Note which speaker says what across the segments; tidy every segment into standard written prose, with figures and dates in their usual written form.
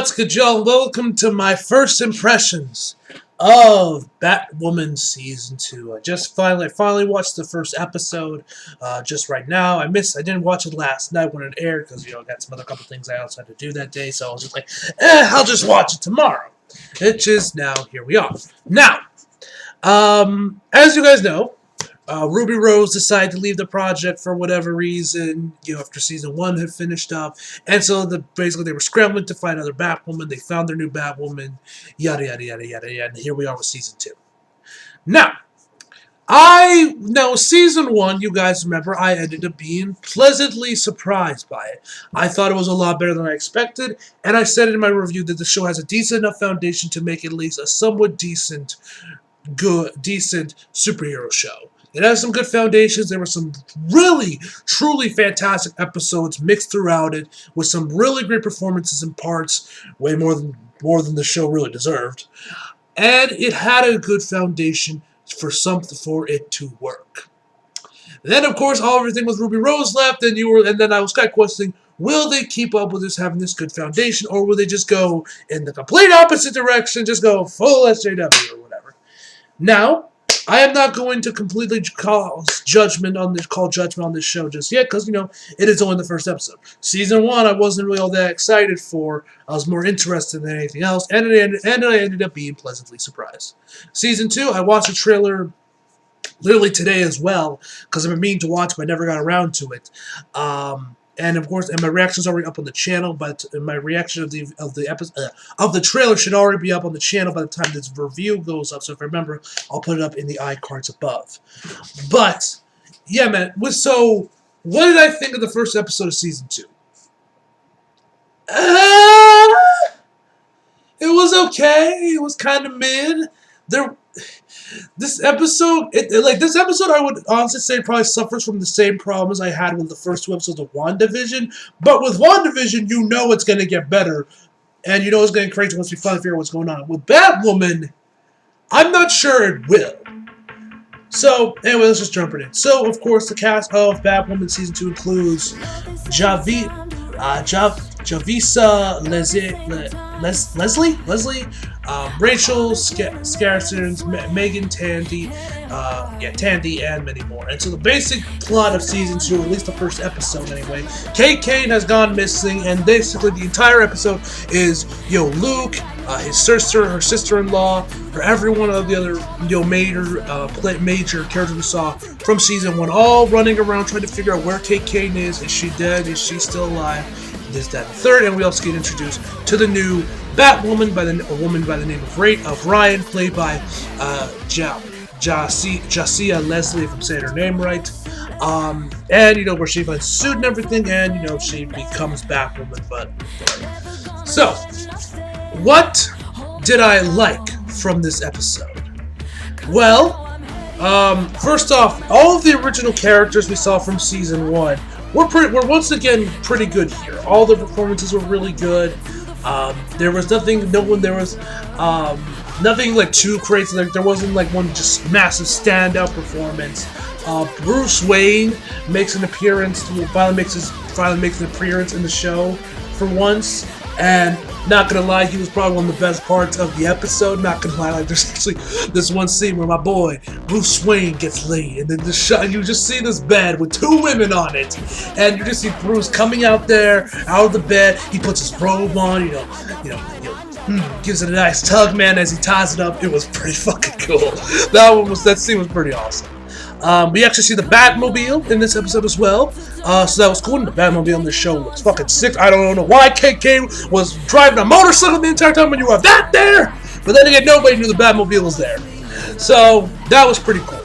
Speaker 1: What's good, y'all? Welcome to my first impressions of Batwoman Season 2. I finally watched the first episode just right now. I didn't watch it last night when it aired because, I got some other couple things I also had to do that day. So I was just like, I'll just watch it tomorrow. Which is now, here we are. Now, as you guys know, Ruby Rose decided to leave the project for whatever reason, after season 1 had finished up. And so basically they were scrambling to find another Batwoman. They found their new Batwoman, yada, yada, yada, yada, yada. And here we are with season 2. Now, season 1, you guys remember, I ended up being pleasantly surprised by it. I thought it was a lot better than I expected, and I said in my review that the show has a decent enough foundation to make at least a somewhat decent superhero show. It has some good foundations. There were some really, truly fantastic episodes mixed throughout it, with some really great performances in parts, way more than the show really deserved. And it had a good foundation for it to work. Then, of course, everything with Ruby Rose left, and then I was kind of questioning, will they keep up with having this good foundation, or will they just go in the complete opposite direction, just go full SJW or whatever? Now, I am not going to completely call judgment on this show just yet, because, it is only the first episode. Season 1, I wasn't really all that excited for. I was more interested than anything else, and I ended up being pleasantly surprised. Season 2, I watched the trailer literally today as well, because I've been meaning to watch, but I never got around to it. And of course, my reaction's already up on the channel, but my reaction of the trailer should already be up on the channel by the time this review goes up. So if I remember, I'll put it up in the iCards above. But yeah, man. So what did I think of the first episode of season 2? It was okay. It was kind of mid. This episode, I would honestly say probably suffers from the same problems I had with the first 2 episodes of WandaVision. But with WandaVision, it's going to get better. And it's going to get crazy once we finally figure out what's going on. With Batwoman, I'm not sure it will. So, anyway, let's just jump right in. So, of course, the cast of Batwoman Season 2 includes Javisa Leslie, Rachel Scarsons, Megan Tandy, and many more. And so the basic plot of Season 2, at least the first episode anyway, Kate Kane has gone missing, and basically the entire episode is, Luke, his sister, her sister-in-law, or every one of the other, major characters we saw from Season 1, all running around trying to figure out where Kate Kane is. Is she dead? Is she still alive? This, that, and the third, and we also get introduced to the new Batwoman, a woman by the name of Ryan, played by Jacia Leslie, if I'm saying her name right. And where she finds a suit and everything, and she becomes Batwoman. But so, what did I like from this episode? Well, first off, all of the original characters we saw from season 1 we're once again pretty good here. All the performances were really good. There was nothing like too crazy. Like there wasn't like one just massive standout performance. Bruce Wayne makes an appearance. Finally makes an appearance in the show for once. And not gonna lie, he was probably one of the best parts of the episode. Not gonna lie, like there's actually this one scene where my boy Bruce Wayne gets laid, and then you just see this bed with 2 women on it, and you just see Bruce coming out of the bed. He puts his robe on, gives it a nice tug, man, as he ties it up. It was pretty fucking cool. That scene was pretty awesome. We actually see the Batmobile in this episode as well, so that was cool. And the Batmobile in this show was fucking sick. I don't know why KK was driving a motorcycle the entire time when you have that there, but then again, nobody knew the Batmobile was there, so that was pretty cool.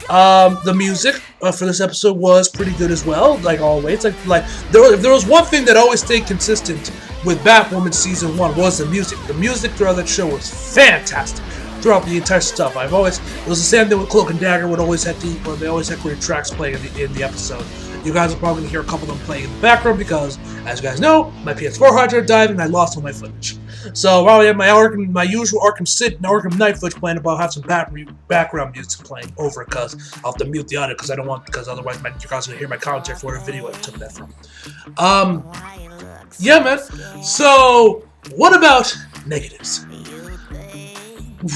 Speaker 1: The music for this episode was pretty good as well, like always. If there was one thing that always stayed consistent with Batwoman Season 1 was the music. The music throughout that show was fantastic. Throughout the entire stuff, it was the same thing with Cloak and Dagger. They always had great tracks playing in the episode. You guys are probably gonna hear a couple of them playing in the background because, as you guys know, my PS4 hard drive died and I lost all my footage. So while I have my usual Arkham Knight footage playing, I'll have some background music playing over it because I'll have to mute the audio because otherwise you guys are gonna hear my commentary for the video I took that from. Yeah, man. So What about negatives?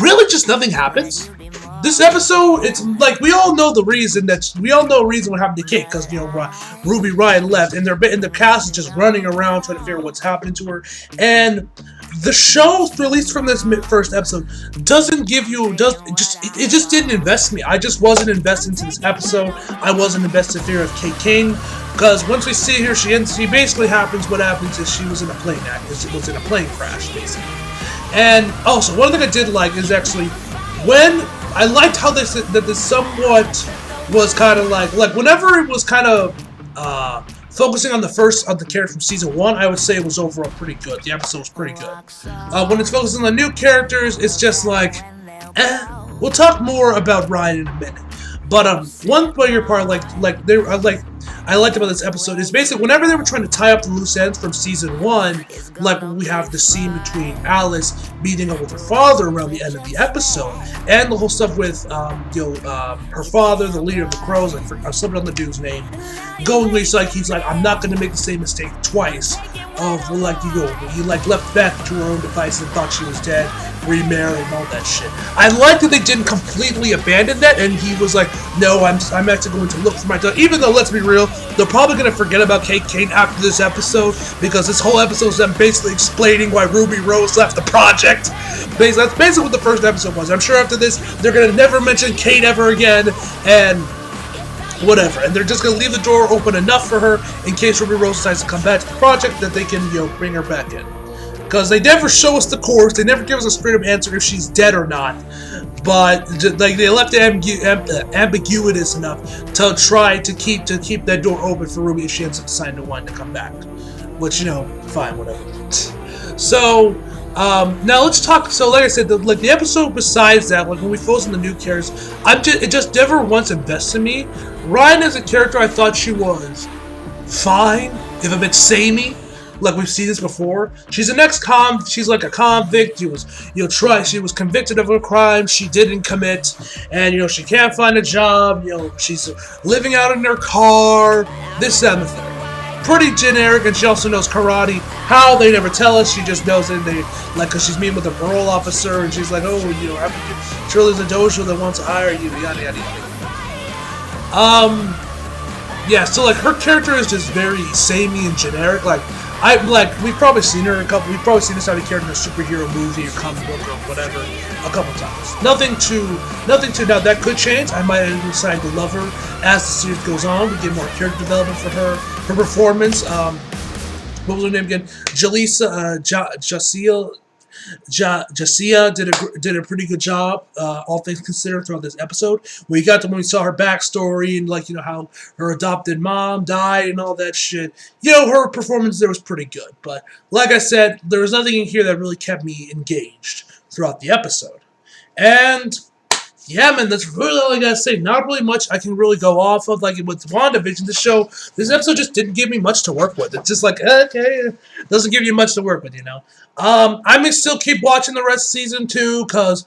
Speaker 1: Really, just nothing happens. This episode, it's like we all know the reason what happened to Kate, because Ruby Ryan left, and the cast is just running around trying to figure out what's happening to her, and the show, released from this first episode, doesn't give you it just didn't invest me. I just wasn't invested into this episode. I wasn't invested in fear of Kate King, because once we see her, she basically happens. What happens is she was in a plane accident. It was in a plane crash, basically. And also, one thing I did like is actually when I liked how this somewhat was kind of like whenever it was kind of focusing on the character from season 1, I would say it was overall pretty good. The episode was pretty good. When it's focusing on the new characters, it's just like, We'll talk more about Ryan in a minute. But one bigger part, I liked about this episode is basically whenever they were trying to tie up the loose ends from season 1, like when we have the scene between Alice meeting up with her father around the end of the episode, and the whole stuff with her father, the leader of the Crows, I'm slipping on the dude's name, he's like, I'm not going to make the same mistake twice. Of you left Beth to her own devices and thought she was dead, remarried and all that shit. I like that they didn't completely abandon that, and he was like, no, I'm actually going to look for my daughter. Even though, let's be real, they're probably going to forget about Kate Kane after this episode, because this whole episode is them basically explaining why Ruby Rose left the project. That's basically what the first episode was. I'm sure after this, they're going to never mention Kate ever again, and whatever, and they're just gonna leave the door open enough for her in case Ruby Rose decides to come back to the project that they can, bring her back in. Because they never show us the course, they never give us a straight up answer if she's dead or not. But they left it ambiguous enough to try to keep that door open for Ruby if she ends up deciding to want to come back. Which fine, whatever. So. Now let's talk. So, like I said, the episode besides that, when we focus on the new characters, it just never once invested me. Ryan as a character, I thought she was fine, if a bit samey. Like we've seen this before. She's she's like a convict. She was convicted of a crime she didn't commit, and she can't find a job. She's living out in her car. This, that, and the thing. Pretty generic, and she also knows karate. How, they never tell us. She just knows it. Because she's meeting with a parole officer, and she's like, oh, surely there's a dojo that wants to hire you, yada yada yada. Yeah. So her character is just very samey and generic. We've probably seen her we've probably seen this out of character in a superhero movie or comic book or whatever a couple times. Nothing too. Now that could change. I might decide to love her as the series goes on. We get more character development for her. Her performance, what was her name again? Jasia did a pretty good job, all things considered, throughout this episode. When we saw her backstory and how her adopted mom died and all that shit. Her performance there was pretty good. But like I said, there was nothing in here that really kept me engaged throughout the episode. And yeah, man, that's really all I gotta say. Not really much I can really go off of. Like with WandaVision, this episode just didn't give me much to work with. It's just like, okay, doesn't give you much to work with, I may still keep watching the rest of season 2, because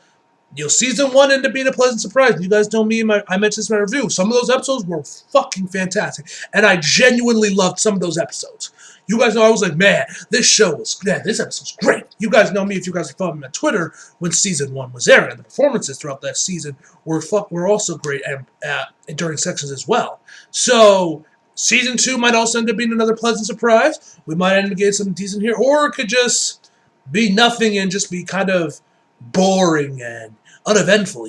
Speaker 1: season 1 ended up being a pleasant surprise. You guys know me, I mentioned this in my review. Some of those episodes were fucking fantastic, and I genuinely loved some of those episodes. You guys know I was like, this episode's great. You guys know me if you guys are following me on Twitter when season 1 was airing, and the performances throughout that season were also great and during sections as well. So season 2 might also end up being another pleasant surprise. We might end up getting something decent here, or it could just be nothing and just be kind of boring and uneventful,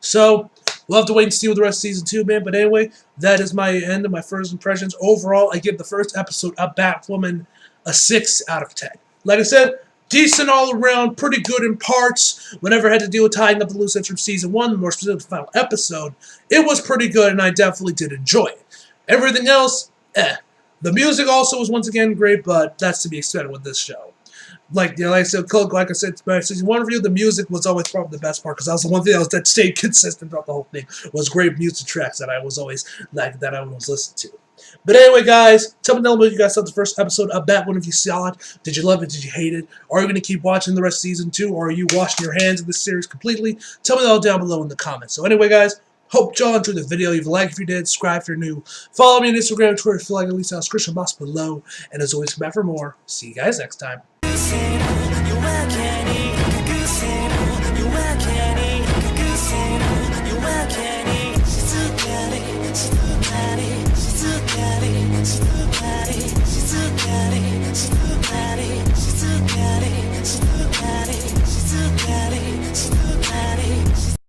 Speaker 1: So we'll have to wait and see with the rest of season 2, man. But anyway, that is my end of my first impressions. Overall, I give the first episode of Batwoman a 6 out of 10. Like I said, decent all around, pretty good in parts. Whenever I had to deal with tying up the loose ends from season 1, more specifically the final episode, it was pretty good, and I definitely did enjoy it. Everything else, The music also was once again great, but that's to be expected with this show. Like I said, my season 1 review, the music was always probably the best part, because that was the one thing that stayed consistent throughout the whole thing, was great music tracks that I was always that I was listening to. But anyway, guys, tell me down below what you guys thought the first episode of Batwoman. If you saw it, did you love it? Did you hate it? Are you going to keep watching the rest of season 2, or are you washing your hands of this series completely? Tell me that all down below in the comments. So anyway, guys, hope y'all enjoyed the video. Leave a like if you did, subscribe if you're new. Follow me on Instagram and Twitter if you feel like, at least I'll description box below. And as always, come back for more. See you guys next time.
Speaker 2: せの夜明けに隠せの夜明け